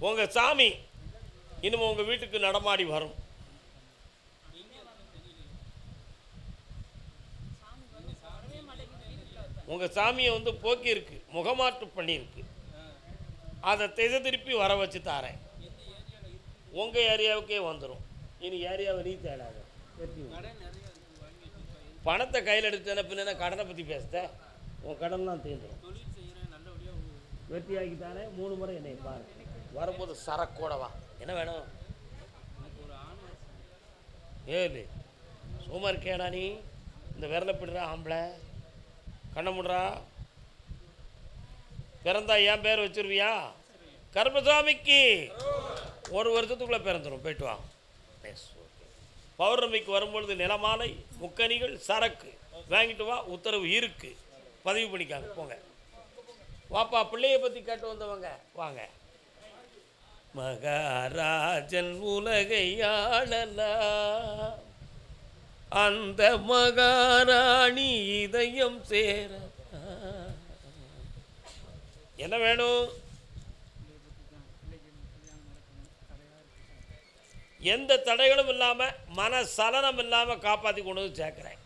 உங்கள் சாமி இன்னும் உங்கள் வீட்டுக்கு நடமாடி வரும். உங்கள் சாமியை வந்து போக்கி இருக்கு, முகமாற்று பண்ணியிருக்கு. அதை திசை திருப்பி வர வச்சு தாரேன். உங்கள் ஏரியாவுக்கே வந்துடும். இனி ஏரியாவை நீ தேடாத. பணத்தை கையில் எடுத்து பின்ன கடனை பற்றி பேசுத. உன் கடன்லாம் தீர்ந்துடும். வெற்றியாக்கி தானே 3 முறை என்னை பாரு. வரும்போது சரக்கோடவா. என்ன வேணும்? ஏழு சும்மா இருக்கேடா நீ. இந்த விரலை பிடுறா ஆம்பளை. கண்ணை முடுறா. பிறந்தா ஏன் பேர் வச்சிருவியா? கருப்பசாமிக்கு 1 வருஷத்துக்குள்ளே பிறந்துடும். போயிட்டு வா. பௌர்ணமிக்கு வரும்பொழுது நிலமாலை, முக்கணிகள், சரக்கு வாங்கிட்டு வா. உத்தரவு இருக்கு. பதிவு பண்ணிக்காங்க. போங்க. வாப்பா, பிள்ளையை பற்றி கேட்டு வந்தவங்க வாங்க. மகாராஜன் உலகை ஆளலாம், அந்த மகாராணி இதயம் சேர. என்ன வேணும்? எந்த தடைகளும் இல்லாமல், மன சலனம் இல்லாமல் காப்பாற்றி கொண்டு வந்து சேர்க்குறேன்.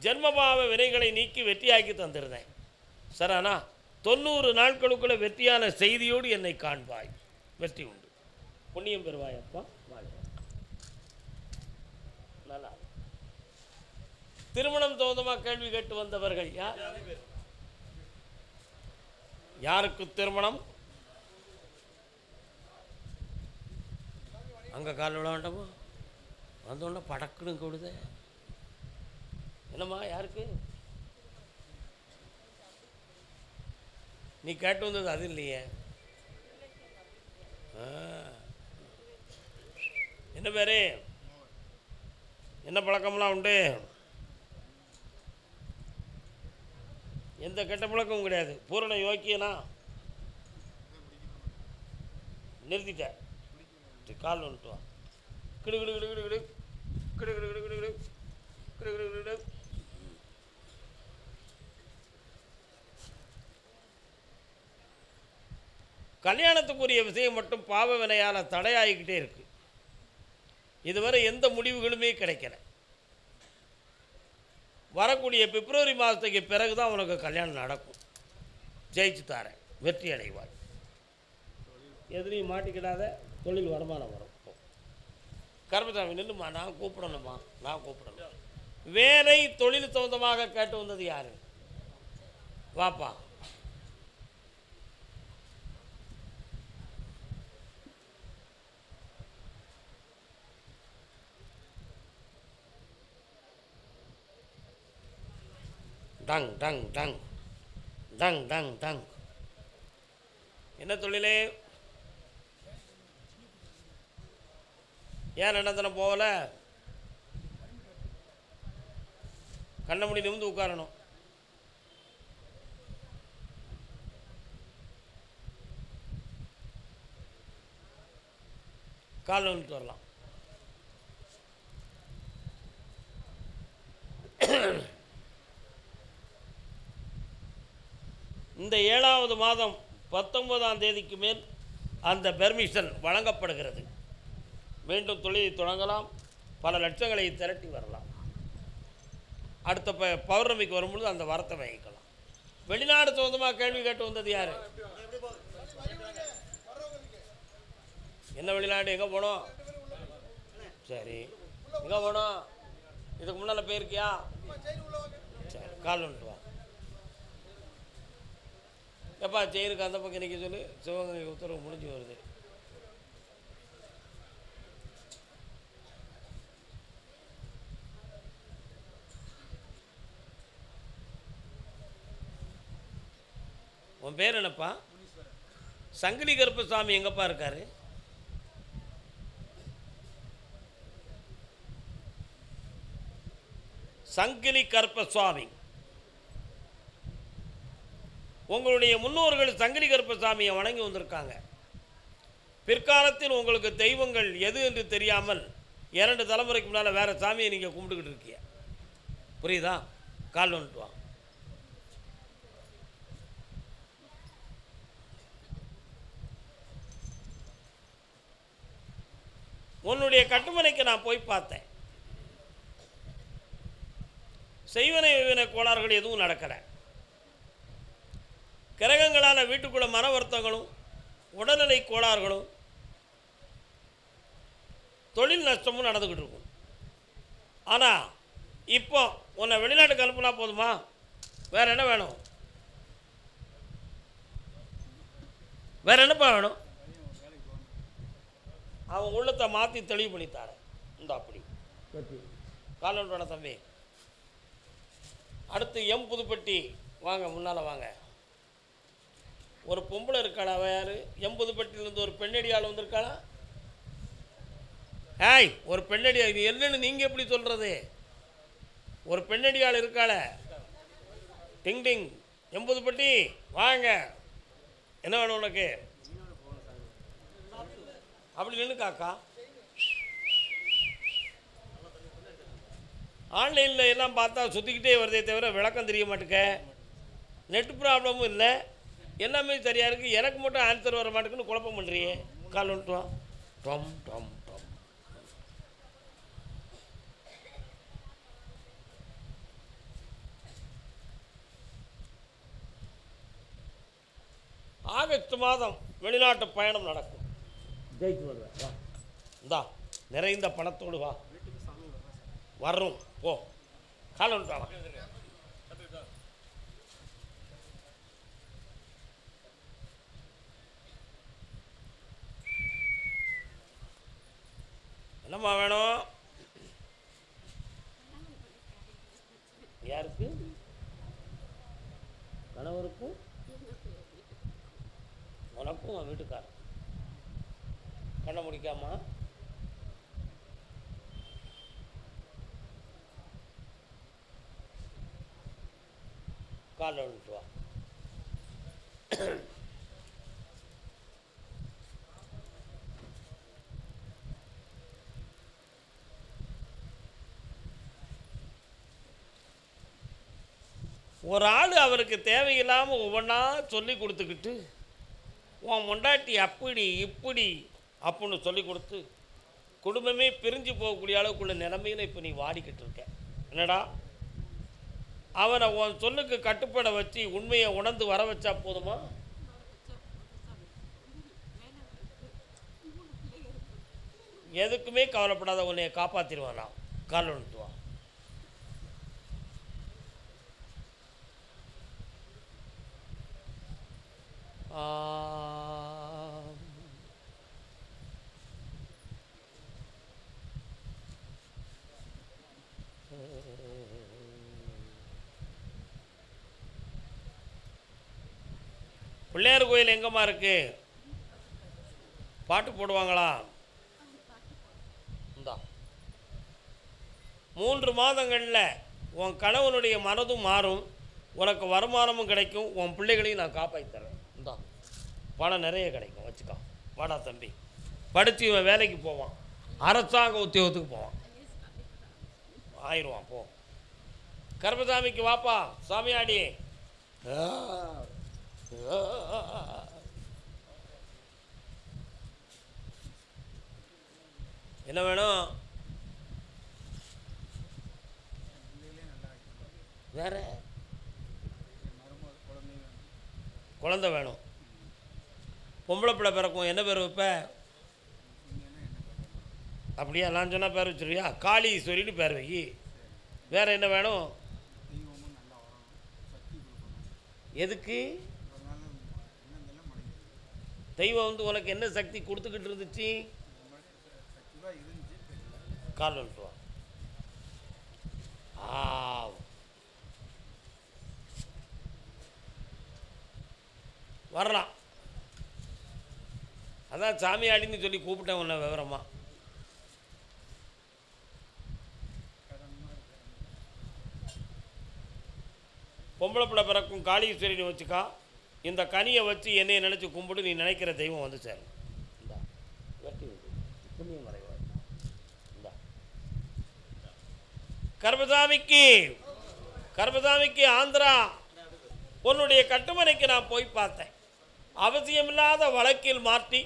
ஜென்மபாவ வினைகளை நீக்கி வெற்றியாக்கி தந்துடுறேன். சரானா 90 நாட்களுக்குள்ள வெற்றியான செய்தியோடு என்னை காண்பாய். வெற்றி உண்டு. புண்ணியம் பெறுவாயப்பா. நல்லா. திருமணம் தோந்தமாக கேள்வி கேட்டு வந்தவர்கள் யார்? யாருக்கு திருமணம்? அங்கே கால் விட வேண்டாமா? வந்தோடனே படக்குன்னு கொடுத. என்னம்மா யாருக்கு? நீ கேட்டு வந்தது அது இல்லையே. என்ன பேரு? என்ன பழக்கம்லாம் உண்டு? எந்த கெட்ட பழக்கமும் கிடையாது. பூரண யோக்கியனா? நிறுத்திட்ட. கால் வந்துட்டு வா. கிடு கிடு கிடு கிடு கிடு கிடு கிடு கிடு கிடு கிடு கிடு கிடு கிடு. கல்யாணத்துக்குரிய விஷயம் மட்டும் பாவ வினையால் தடையாகிக்கிட்டே இருக்கு. இதுவரை எந்த முடிவுகளுமே கிடைக்கல. வரக்கூடிய பிப்ரவரி மாதத்துக்கு பிறகு தான் உனக்கு கல்யாணம் நடக்கும். ஜெயிச்சு தாரேன். வெற்றி அடைவாய். எதிரையும் மாட்டிக்கிடாத. தொழில் வருமானம் வரும். கருப்பசாமி நின்றுமா. நான் கூப்பிடணுமா? நான் கூப்பிடணும். வேலை தொழில் சொந்தமாக கேட்டு வந்தது யாரு? வாப்பா. Tongue tongue tongue tongue tongue tongue. என்ன தொழிலே? ஏன் ரெண்டாந்தனம் போகல? கண்ண முடி நிமிந்து உட்காரணும். கால் வந்துட்டு வரலாம். இந்த 7வது மாதம் 19ஆம் தேதிக்கு மேல் அந்த பெர்மிஷன் வழங்கப்படுகிறது. மீண்டும் தொழிலை தொடங்கலாம். பல லட்சங்களை திரட்டி வரலாம். அடுத்த பௌர்ணமிக்கு வரும்பொழுது அந்த வரத்தை வாங்கிக்கலாம். வெளிநாடு சொந்தமாக கேள்வி கேட்டு வந்தது யார்? என்ன வெளிநாடு? எங்கே போனோம்? சரி, எங்கே போனோம்? இதுக்கு முன்னால் போயிருக்கியா? சரி, கால் வந்துட்டு வா. எப்பா ஜெயிலுக்கு அந்த பக்கம் நிற்க சொல்லு. சிவகங்கை உத்தரவு முடிஞ்சு வருது. உன் பேர் என்னப்பா? சங்கிலி கருப்பசாமி எங்கப்பா இருக்காரு? சங்கிலி கருப்பசாமி. உங்களுடைய முன்னோர்கள் சங்கிலி கருப்பசாமியை வணங்கி வந்திருக்காங்க. பிற்காலத்தில் உங்களுக்கு தெய்வங்கள் எது என்று தெரியாமல் 2 தலைமுறைக்கு முன்னால் வேறு சாமியை நீங்கள் கும்பிட்டுக்கிட்டு இருக்கீங்க. புரியுதா? கால் வந்துட்டு வா. உன்னுடைய கட்டுமனைக்கு நான் போய் பார்த்தேன். செய்வனை வைவன கோளாறுகள் எதுவும் நடக்கலை. கிரகங்களான வீட்டுக்குள்ள மன வருத்தங்களும் உடல்நிலை கோளாறுகளும் தொழில் நஷ்டமும் நடந்துக்கிட்டு இருக்கும். ஆனால் இப்போ உன்னை வெளிநாட்டுக்கு அனுப்புனா போதுமா? வேற என்ன வேணும்? வேற என்னப்பா வேணும்? அவன் உள்ளத்தை மாற்றி தெளிவு பண்ணித்தார. இந்த அப்படி காலோட தம்பி. அடுத்து எம் புதுப்பட்டி வாங்க, முன்னால் வாங்க. ஒரு பொம்பளை இருக்காளா? அவ யார்? எம் புதுப்பட்டியிலேருந்து ஒரு பெண்ணடி ஆள் வந்திருக்காளா? ஏய், ஒரு பெண்ணடி இது என்னன்னு நீங்கள் எப்படி சொல்கிறது? ஒரு பெண்ணடி ஆள் இருக்காள? டிங் டிங், எம் புதுப்பட்டி வாங்க. என்ன வேணும் உனக்கு? அப்படி நின்று காக்கா. ஆன்லைனில் எல்லாம் பார்த்தா சுற்றிக்கிட்டே வருதே தவிர விளக்கம் தெரிய மாட்டேங்க. நெட் ப்ராப்ளமும் இல்லை, எல்லாமே சரியாக இருக்குது. எனக்கு மட்டும் ஆன்சர் வர மாட்டேங்குன்னு குழப்பம் பண்ணுறியே. கால் வந்துட்டு டம் டம் டம். ஆகஸ்ட் மாதம் வெளிநாட்டு பயணம் நடக்கும். ஜெயிச்சு வருவேன். வா, இந்தா நிறைந்த பணத்தோடு வா. வர்றோம் போ. கால் வந்துட்டான். என்னம்மா வேணும்? யாருக்கு? கணவருக்கும் உனக்கும் வீட்டுக்காரன். கண்ணை முடிக்காமா? காலில் வந்துட்டு வா. ஒரு ஆள் அவருக்கு தேவையில்லாமல் ஒவ்வொன்றா சொல்லி கொடுத்துக்கிட்டு உன் பொண்டாட்டி அப்படி இப்படி அப்படின்னு சொல்லி கொடுத்து குடும்பமே பிரிஞ்சு போகக்கூடிய அளவுக்குள்ள நிலைமையில் இப்போ நீ வாடிக்கிட்டு இருக்க. என்னடா, அவனை உன் சொல்லுக்கு கட்டுப்பட வச்சு உண்மையை உணர்ந்து வர வச்சா போதுமா? எதுக்குமே கவலைப்படாத, உன்னைய காப்பாற்றிடுவான். நான் கால் வந்துட்டு வா. பிள்ளையார் கோயில் எங்கம்மா இருக்கு? பாட்டு போடுவாங்களா? இந்தா 3 மாதங்களில் உன் கணவனுடைய மனதும் மாறும், உனக்கு வருமானமும் கிடைக்கும், உன் பிள்ளைகளையும் நான் காப்பாற்றி தரேன். இந்தா பணம் நிறைய கிடைக்கும், வச்சுக்கோ. வாடா தம்பி. படித்து இவன் வேலைக்கு போவான், அரசாங்க உத்தியோகத்துக்கு போவான், ஆயிடுவான். போ. கர்மசாமிக்கு வாப்பா சாமியாடி. என்ன வேணும்? வேற குழந்தை வேணும். பொம்பளை பிள்ளை பிறக்கும். என்ன பேர் வைப்ப? அப்படியா? நான் சொன்னால் பேர் வச்சுருவியா? காளீஸ்வரின்னு பேர் வை. வேறு என்ன வேணும்? எதுக்கு? தெய்வம் வந்து உனக்கு என்ன சக்தி கொடுத்துக்கிட்டு இருந்துச்சு? கால் வந்துட்டு வா. வரலாம். அதான் சாமியாடின்னு சொல்லி கூப்பிட்டேன் உன்னை விவரமா. பொம்பளை பிள்ளை பிறக்கும் காளீஸ்வரின்னு வச்சுக்கா. இந்த கனியை வச்சு என்னையை நினச்சி கும்பிட்டு நீ நினைக்கிற தெய்வம் வந்து சேரும். இந்தா வெட்டி புண்ணியம் மறைவார். இந்தா கர்மசாமிக்கு ஆந்திரா உன்னுடைய கட்டுமனைக்கு நான் போய் பார்த்தேன். அவசியமில்லாத வழக்கில் மாற்றி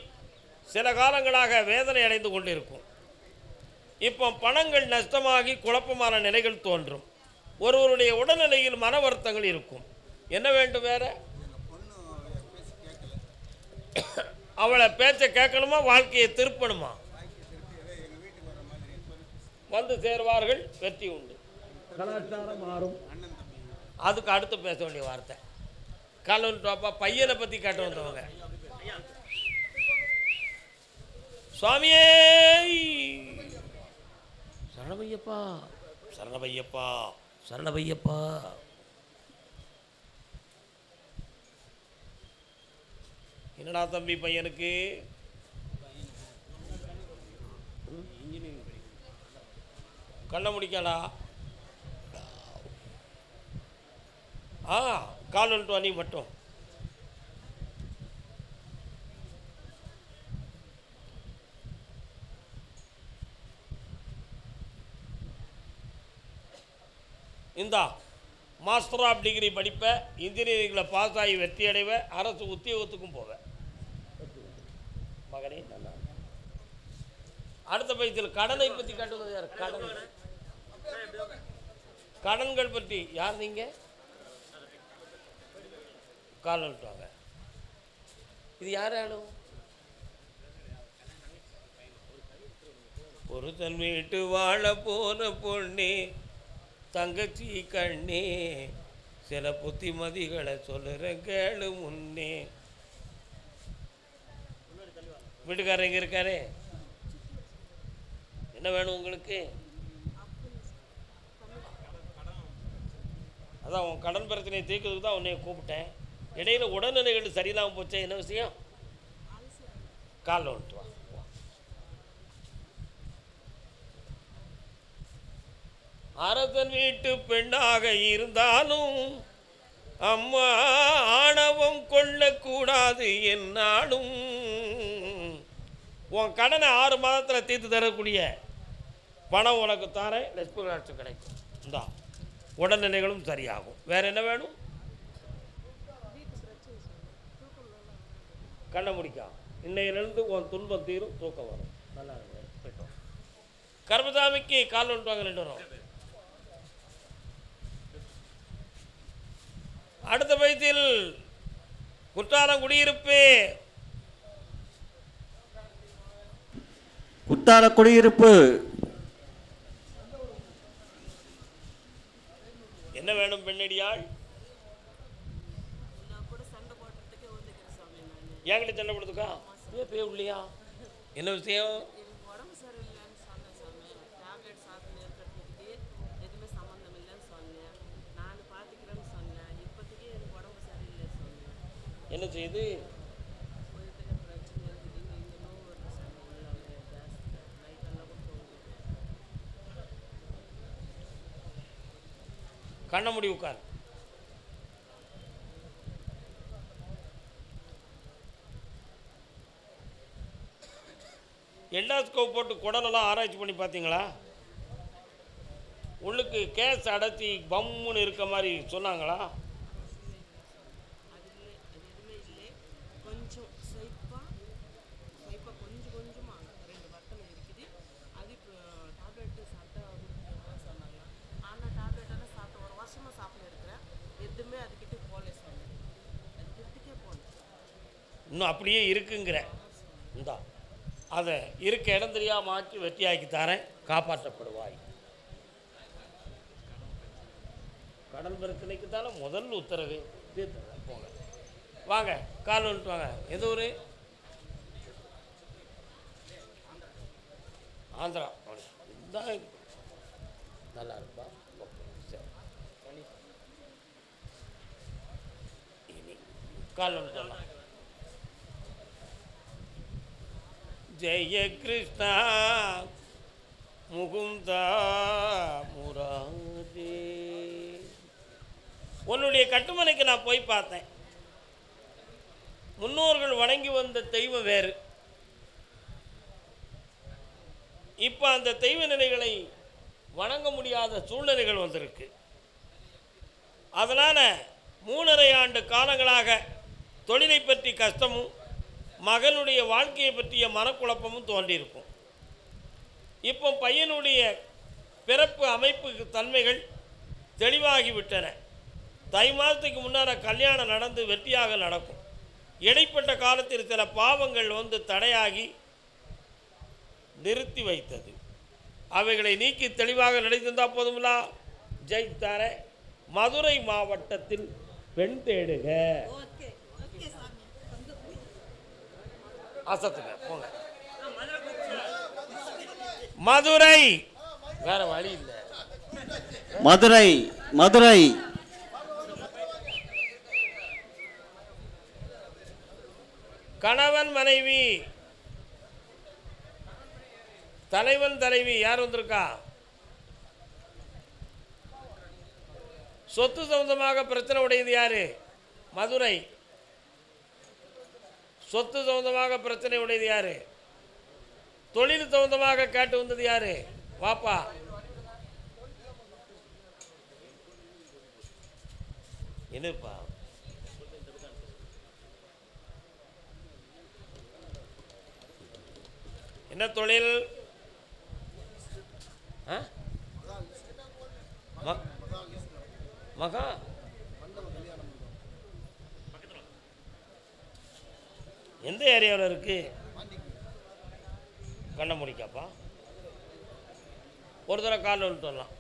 சில காலங்களாக வேதனை அடைந்து கொண்டிருக்கும். இப்போ பணங்கள் நஷ்டமாகி குழப்பமான நிலைகள் தோன்றும். ஒருவருடைய உடல்நிலையில் மன வருத்தங்கள் இருக்கும். என்ன வேண்டும் வேற? அவளை பேச்சை கேட்கணுமா, வாழ்க்கையை திருப்பணுமா? வந்து சேர்வார்கள், வெற்றி உண்டு. கலாச்சாரம் மாறும். அதுக்கு அடுத்து பேச வேண்டிய வார்த்தை காலப்பா பையனை பற்றி கேட்டு வந்தவங்க. சுவாமியே சரணபையப்பா, சரணபையப்பா, சரணபையப்பா. என்னடா தம்பி பையனுக்கு? கண்ண முடிக்கலா? கால் வந்துட்டு நீ மட்டும். இந்தா மாஸ்டர் ஆஃப் டிகிரி படிப்பேன், இன்ஜினியரிங்கில் பாஸ் ஆகி வெற்றி அடைவேன், அரசு உத்தியோகத்துக்கும் போவேன் மகனே. நல்லா அடுத்த பயிற்சியில் கடனை பற்றி கட்டுவது யார்? கடன்கள் பற்றி யார்? நீங்கள் கால் வந்துட்டாங்க. இது யார் ஆளும்? ஒரு தன் வீட்டு வாழ போன பொண்ணே, தங்கச்சி கண்ணே, சில புத்திமதிகளை சொல்லுறேன் கேளு முன்னே. வீட்டுக்காரர் எங்கே இருக்காரு? என்ன வேணும் உங்களுக்கு? அதான் உன் கடன் பிரச்சனையை தீர்க்கிறதுக்கு தான் உன்னைய கூப்பிட்டேன். இடையில உடல்நிலைகள் சரியில்லாமல் போச்சே, என்ன விஷயம்? காலில் வந்துட்டு வா. அரசன் வீட்டு பெண்ணாக இருந்தாலும் அம்மா ஆணவம் கொள்ளக்கூடாது என்னாலும். உன் கடனை 6 மாதத்தில் தீர்த்து தரக்கூடிய பணம் உனக்கு தானே லட்சுமி ராட்சி கிடைக்கும். இந்தா உடல்நிலைகளும் சரியாகும். வேற என்ன வேணும்? கண்ணை முடிக்கும். இன்னையிலிருந்து உன் துன்பம் தீரும், தூக்கம் வரும். நல்லா போயிட்டோம். கர்மசாமிக்கு கால் வந்துட்டுவாங்க 2 வரும். அடுத்த பயிற்சியில் குற்றாலம் குடியிருப்பு. குற்றால குடியிருப்பு என்ன வேணும் பெண்ணடியாள்? என்கிட்ட சண்டை போடுறதுக்கா? ஏன் போய் இல்லையா? என்ன விஷயம்? என்ன செய்யுது? கண்ண முடி உட்கார். எண்டாஸ்கோப் போட்டு குடலெல்லாம் ஆராய்ச்சி பண்ணி பார்த்தீங்களா? உள்ளுக்கு கேஸ் அடைச்சி பம்முன்னு இருக்க மாதிரி சொன்னாங்களா? இன்னும் அப்படியே இருக்குங்கிற. இந்தா அதை இருக்க இடம் தெரியாமல் மாற்றி வெற்றியாக்கி தரேன், காப்பாற்றப்படுவாய். கடன் பிரச்சனைக்கு தானே முதல் உத்தரவு. போங்க வாங்க, கால் வந்துட்டு வாங்க. எந்த ஊர்? ஆந்திரா. இதுதான் நல்லா இருப்பா. சரி, கால் வந்துட்டு வரலாம். ஜெய கிருஷ்ணா முகுந்தா முராரே. உன்னுடைய கட்டுமனைக்கு நான் போய் பார்த்தேன். முன்னோர்கள் வணங்கி வந்த தெய்வம் வேறு. இப்போ அந்த தெய்வ நிலைகளை வணங்க முடியாத சூழ்நிலைகள் வந்திருக்கு. அதனால் 3.5 ஆண்டு காலங்களாக தொழிலை பற்றி கஷ்டமும் மகனுடைய வாழ்க்கையை பற்றிய மனக்குழப்பமும் தோன்றியிருக்கும். இப்போ பையனுடைய பிறப்பு அமைப்பு தன்மைகள் தெளிவாகிவிட்டன. தை மாதத்துக்கு முன்னால் கல்யாணம் நடந்து வெற்றியாக நடக்கும். இடைப்பட்ட காலத்தில் சில பாவங்கள் வந்து தடையாகி நிறுத்தி வைத்தது. அவைகளை நீக்கி தெளிவாக நடித்திருந்தால் போதுங்களா? ஜெயித்தார மதுரை மாவட்டத்தில் பெண் தேடுக. அசத்துங்க போங்க. மதுரை, வேற வழி இல்லை. மதுரை மதுரை கணவன் மனைவி, தலைவன் தலைவி யார் வந்திருக்கா? சொத்து சம்பந்தமாக பிரச்சனை உடையது யாரு? மதுரை. சொத்து சம்பந்தமாக பிரச்சனை உடையது யாரு? தொழில் சம்பந்தமாக கேட்டு வந்தது யாரு? வாப்பா. என்னப்பா என்ன தொழில்? மகா எந்த ஏரியாவில் இருக்கு? கண்ண முடிக்காப்பா. ஒரு தடவை காலில் விட்டு வரலாம்.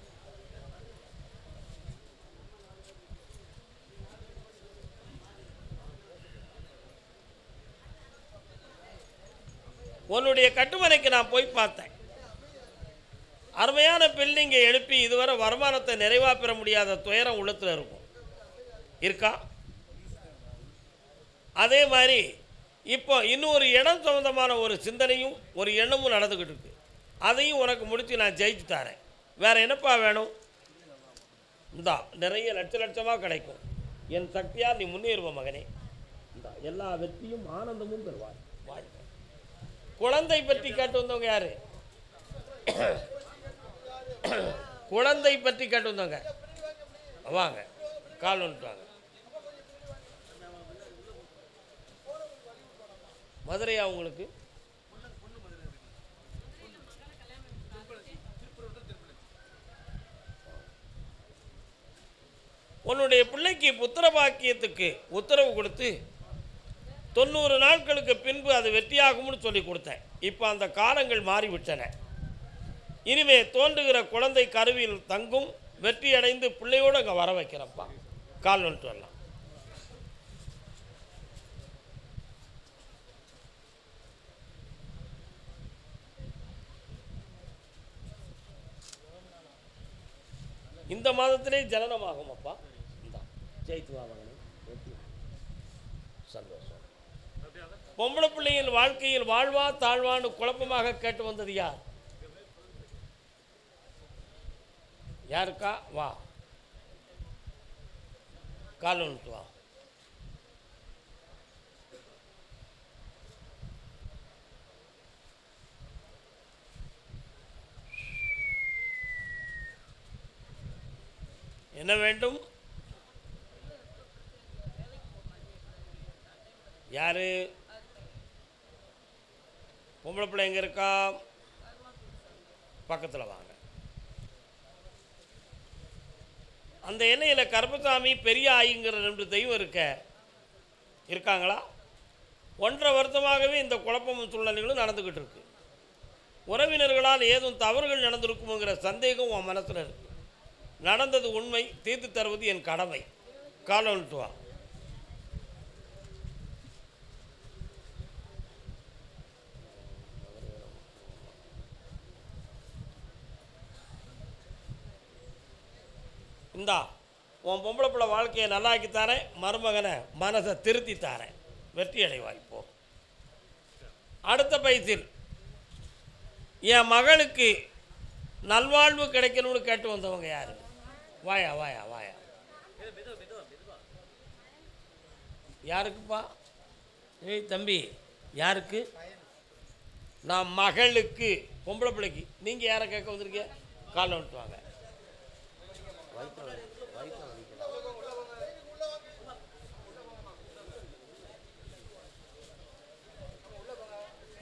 உன்னுடைய கட்டுமனைக்கு நான் போய் பார்த்தேன். அருமையான பில்டிங்கை எழுப்பி இதுவரை வருமானத்தை நிறைவாக பெற முடியாத துயரம் உள்ளத்தில் இருக்கும். இருக்கா? அதே மாதிரி இப்போ இன்னொரு இடம் சம்பந்தமான ஒரு சிந்தனையும் ஒரு எண்ணமும் நடந்துக்கிட்டு இருக்கு. அதையும் உனக்கு முடித்து நான் ஜெயிச்சு தரேன். வேற என்னப்பா வேணும்? இந்தா நிறைய லட்சமாக கிடைக்கும். என் சக்தியால் நீ முன்னேறுவ மகனே. இந்த எல்லா வெற்றியும் ஆனந்தமும் பெறுவார். வாழ்க. குழந்தை பற்றி கேட்டு வந்தவங்க யாரு? குழந்தை பற்றி கேட்டு வந்தவங்க வாங்க, கால் வந்துட்டாங்க. மதுரையா உங்களுக்கு? உன்னுடைய பிள்ளைக்கு புத்திர பாக்கியத்துக்கு உத்தரவு கொடுத்து 90 நாட்களுக்கு பின்பு அது வெற்றியாகும்னு சொல்லி கொடுத்தேன். இப்போ அந்த காலங்கள் மாறிவிட்டன. இனிமே தோன்றுகிற குழந்தை கருவில் தங்கும். வெற்றி அடைந்து பிள்ளையோடு அங்கே வர வைக்கிறப்பா. கால் வந்துட்டு வரலாம். இந்த மாதத்திலே ஜனனமாகும் அப்பா. இந்த ஜெயித்து வாங்கணும். சந்தோஷம். பொம்பளை பிள்ளையின் வாழ்க்கையில் வாழ்வா தாழ்வான்னு குழப்பமாக கேட்டு வந்தது யார்? யாருக்கா? வா, கால் வந்துட்டு வா. என்ன வேண்டும்? யாரு? பொம்பளை பிள்ளை எங்கே இருக்கா? பக்கத்தில் வாங்க. அந்த எண்ணெயில் கருப்பசாமி பெரிய ஆயிங்கிற 2 தெய்வம் இருக்காங்களா? 1.5 வருஷமாகவே இந்த குழப்பமும் சூழ்நிலைகளும் நடந்துக்கிட்டு இருக்கு. உறவினர்களால் ஏதும் தவறுகள் நடந்திருக்குங்கிற சந்தேகம் உன் மனசில் இருக்கு. நடந்தது உண்மை. தீர்த்து தருவது என் கடமை. காலம் விட்டு வா. இந்தா உன் பொம்பளை பிள்ளை வாழ்க்கையை நல்லாக்கி தரேன். மருமகனை மனசை திருத்தி தரேன். வெற்றி அடைவாய்ப்போ. அடுத்த பைசில் என் மகளுக்கு நல்வாழ்வு கிடைக்கணும்னு கேட்டு வந்தவங்க யாரு? வாயா வாயா வாயா. யாருக்குப்பா? ஏய் தம்பி, யாருக்கு? நான் மகளுக்கு, பொம்பளை பிள்ளைக்கு. நீங்கள் யாரை கேட்க வந்திருக்கீங்க? காலை விட்டு வாங்க.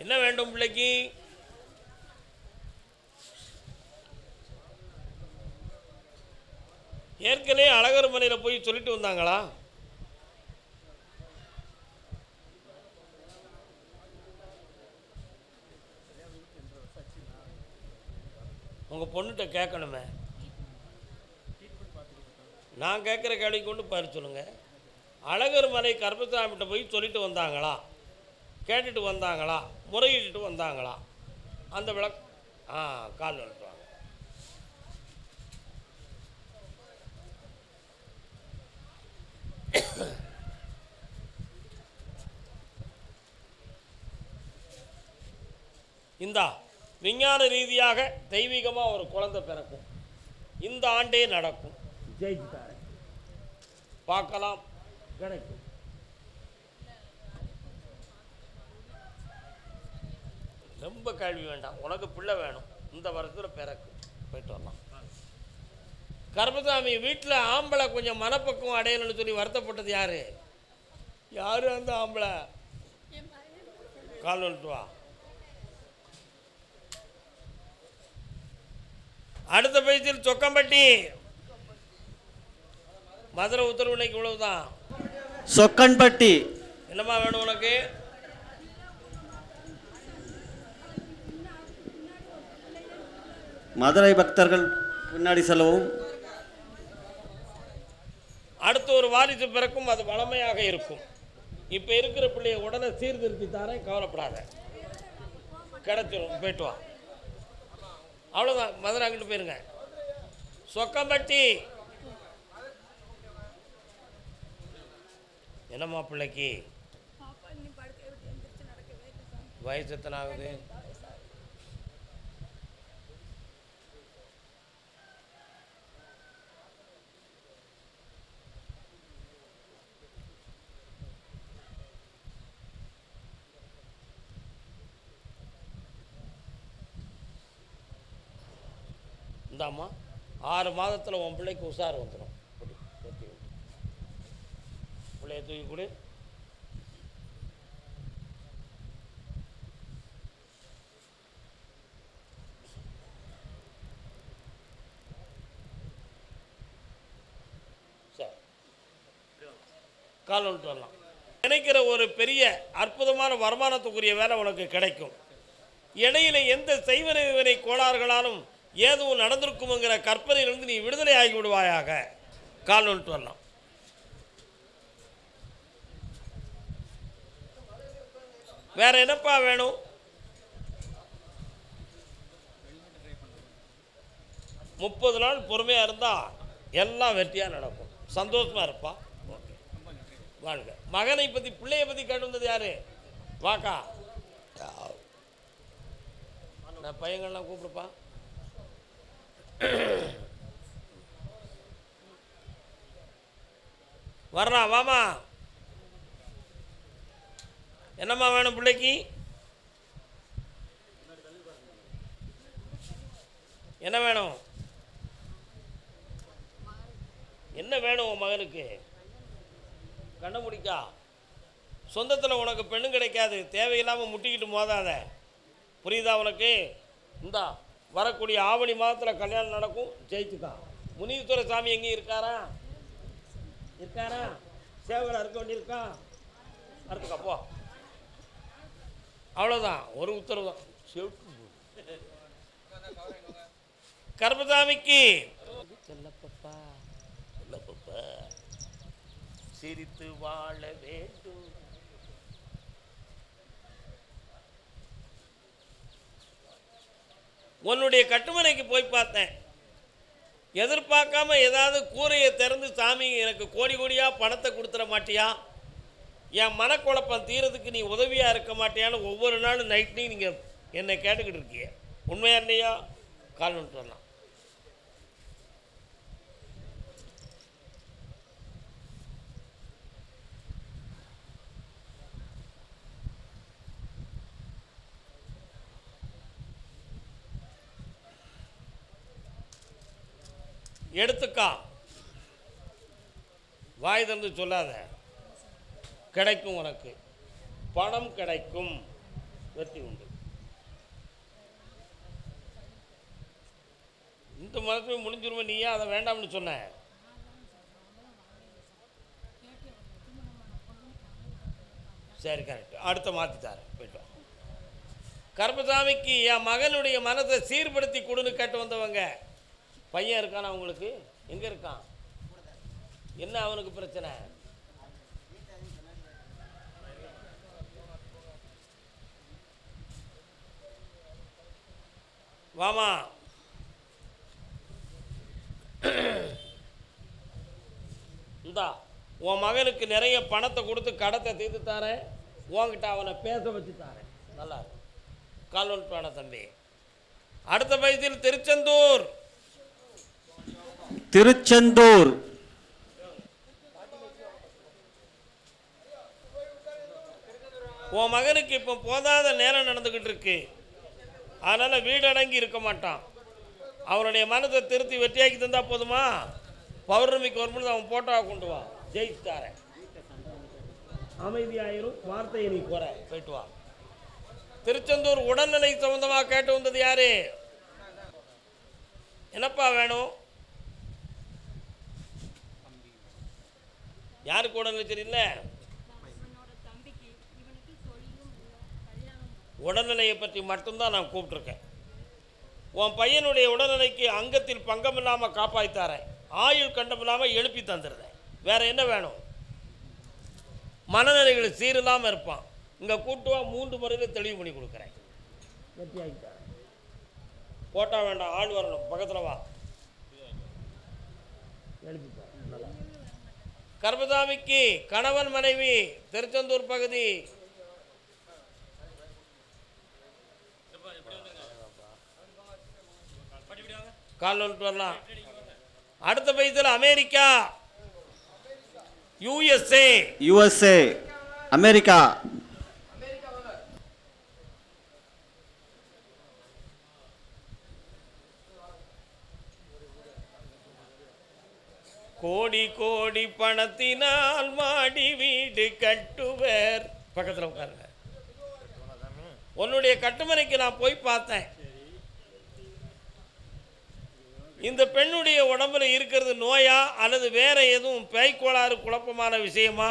என்ன வேண்டும் பிள்ளைக்கு? ஏற்கனவே அழகர் மனையில் போய் சொல்லிட்டு வந்தாங்களா? உங்கள் பொண்ணுகிட்ட கேட்கணுமே. நான் கேட்குற கேள்வி கொண்டு பாரு சொல்லுங்கள். அழகர் மலை கருப்பசாமிகிட்ட போய் சொல்லிட்டு வந்தாங்களா, கேட்டுட்டு வந்தாங்களா, முறையிட்டு வந்தாங்களா? அந்த விளக்கு கால் நிறுத்துவாங்க. இந்தா விஞ்ஞான ரீதியாக தெய்வீகமாக ஒரு குழந்தை பிறக்கும். இந்த ஆண்டே நடக்கும். ஜெயிச்சுட்டாரு. பார்க்கலாம், கிடைக்கும். ரொம்ப கேள்வி வேண்டாம். உனக்கு பிள்ளை வேணும், இந்த வருஷத்தில் பிறக்கும். போயிட்டு வரலாம். கருப்பசாமி வீட்டில் ஆம்பளை கொஞ்சம் மனப்பக்குவம் அடையணும்னு சொல்லி வருத்தப்பட்டது யாரு? யாரு அந்த ஆம்பளை? கால் வந்துட்டு வா. அடுத்த பயிற்சியில் சொக்கம்பட்டி. மதுரை உத்தரவு இன்னைக்கு இவ்வளவுதான். சொக்கன்பட்டி. என்னம்மா வேணும் உனக்கு? மதுரை பக்தர்கள் பின்னாடி செல்லவும். அடுத்த ஒரு வாரிசு பிறக்கும், அது வளமையாக இருக்கும். இப்போ இருக்கிற பிள்ளைய உடனே சீர்திருத்தி தாரேன், கவலைப்படாத, கிடைச்சிடும். போயிட்டு வா. அவ்வளோதான். மதுரை அங்கிட்டு போயிருங்க. சொக்கம்பட்டி. என்னம்மா பிள்ளைக்கு வயசு எத்தனை ஆகுது? இந்தாம்மா, 6 மாதத்தில் உன் பிள்ளைக்கு உஷார் வந்துடும். பிள்ளைய தூக்கி கொடு. சரி, கால் வந்துட்டு வரலாம். நினைக்கிற ஒரு பெரிய அற்புதமான வருமானத்துக்குரிய வேலை உனக்கு கிடைக்கும். இடையில எந்த செய்வனை கோளாறுகளாலும் ஏதும் நடந்திருக்குங்கிற கற்பனையிலிருந்து நீ விடுதலை ஆகி விடுவாயாக. கால் வந்துட்டு வரலாம். வேற என்னப்பா வேணும்? முப்பது நாள் பொறுமையாக இருந்தால் எல்லாம் வெற்றியாக நடக்கும். சந்தோஷமாக இருப்பா. ஓகே, வாழ்க. மகனை பற்றி, பிள்ளையை பற்றி கேட்டு வந்தது யாரு? வாக்கா, நான் பையங்கள்லாம் கூப்பிடுப்பா. வர்றா, வாமா. என்னம்மா வேணும் பிள்ளைக்கு? என்ன வேணும்? என்ன வேணும் உன் மகனுக்கு? கண்ண முடிக்கா. சொந்தத்தில் உனக்கு பெண்ணு கிடைக்காது. தேவையில்லாமல் முட்டிக்கிட்டு மோதாத. புரியுதா உனக்கு? இந்தா வரக்கூடிய ஆவணி மாதத்தில் கல்யாணம் நடக்கும். ஜெயிச்சுக்கா. முனீஸ்வர சாமி எங்கேயும் இருக்காரா? இருக்காரா? சேவகராக இருக்க வேண்டியிருக்கா? அடுத்துக்கா போ. அவ்வளோதான், ஒரு உத்தரவு தான். கருப்பசாமிக்கு செல்லப்பப்பா, செல்லப்பப்பா, சிரித்து வாழ வேண்டும். உன்னுடைய கட்டுமனைக்கு போய் பார்த்தேன். எதிர்பார்க்காம ஏதாவது கூரையை திறந்து, சாமி எனக்கு கோடி கோடியாக பணத்தை கொடுத்துட மாட்டியா, என் மனக்குழப்பம் தீரதுக்கு நீ உதவியாக இருக்க மாட்டியான்னு ஒவ்வொரு நாளும் நைட்லையும் நீங்கள் என்னை கேட்டுக்கிட்டு இருக்கீங்க. உண்மையா இல்லையா? கால் வந்துட்டு வரலாம். எடுத்துக்கா. வாய் திறந்து சொல்லாத. கிடைக்கும், உனக்கு பணம் கிடைக்கும், வெற்றி உண்டு. இந்த மதத்தில் முடிஞ்சிருமே, நீயே அதை வேண்டாம்னு சொன்ன. சரி கரெக்ட். அடுத்த மாற்றித்தார் போய்ட்டு வா. கருப்பசாமிக்கு என் மகனுடைய மனதை சீர்படுத்தி கொடுன்னு கேட்டு வந்தவங்க. பையன் இருக்கானா உங்களுக்கு? எங்கே இருக்கான்? என்ன அவனுக்கு பிரச்சனை? வாமா. இந்தா உன் மகனுக்கு நிறைய பணத்தை கொடுத்து கடத்தை தீர்த்து தாரேன். உன்கிட்ட அவனை பேச வச்சு தாரேன். நல்லா கால்வன் பான தம்பி. அடுத்த பைசில் திருச்செந்தூர். திருச்செந்தூர் உன் மகனுக்கு இப்போ போதாத நேரம் நடந்துக்கிட்டு இருக்கு. அதனால் வீடடங்கி இருக்க மாட்டான். அவனுடைய மனதை திருத்தி வெற்றியாக்கி தந்தா போதுமா? பௌர்ணமிக்கு வரும்பொழுது அவன் போட்டோவை கொண்டு வா. ஜெயிச்சு தாரேன். அமைதியாயிரும். வார்த்தையை நீ குறை. போயிட்டு வா. திருச்செந்தூர் உடல்நிலை சம்பந்தமாக கேட்டு வந்தது யாரு? என்னப்பா வேணும்? யாருக்கு உடல்நிலை சரியில்லை? உடல்நிலையை பற்றி மட்டும்தான் நான் கூப்பிட்டுருக்கேன். உன் பையனுடைய உடல்நிலைக்கு அங்கத்தில் பங்கம் இல்லாமல் காப்பாற்றித்தாரேன். ஆயுள் கண்டம் இல்லாமல் எழுப்பி தந்துடுறேன். வேற என்ன வேணும்? மனநிலைகள் சீரில்லாமல் இருப்பான். இங்கே கூட்டுவா 3 முறையில் தெளிவு பண்ணி கொடுக்குறேன். வெற்றியாகித்தாரேன். போட்டா வேண்டாம், ஆள் வரணும். பக்கத்தில் வா. எழுப்பித்தார். நல்லா. கருப்பசாமிக்கு கணவன் மனைவி திருச்செந்தூர் பகுதி. கால் வந்துட்டு வரலாம். அடுத்த பைசில் அமெரிக்கா, USA, அமெரிக்கா. கோடி கோடி பணத்தினால் மாடி வீடு கட்டுவர். பக்கத்தில் உட்காருங்க. உன்னுடைய கட்டுமனைக்கு நான் போய் பார்த்தேன். இந்த பெண்ணுடைய உடம்புல இருக்கிறது நோயா அல்லது வேற எதுவும் பேய்க்கோளாறு குழப்பமான விஷயமா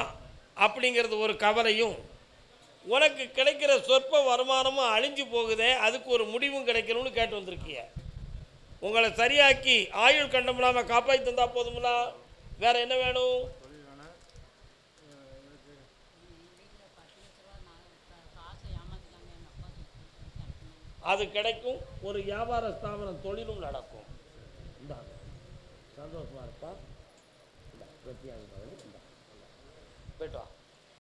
அப்படிங்கிறது ஒரு கவலையும், உனக்கு கிடைக்கிற சொற்ப வருமானமும் அழிஞ்சு போகுதே, அதுக்கு ஒரு முடிவும் கிடைக்கணும்னு கேட்டு வந்திருக்கிய. உங்களை சரியாக்கி ஆயுள் கண்டம் இல்லாமல் காப்பாற்றி தந்தா போதுங்களா? வேற என்ன வேணும்? அது கிடைக்கும். ஒரு வியாபார ஸ்தாபனம் தொழிலும் நடக்கும். சந்தோஷமா இருப்பா. போயிட்டு வா.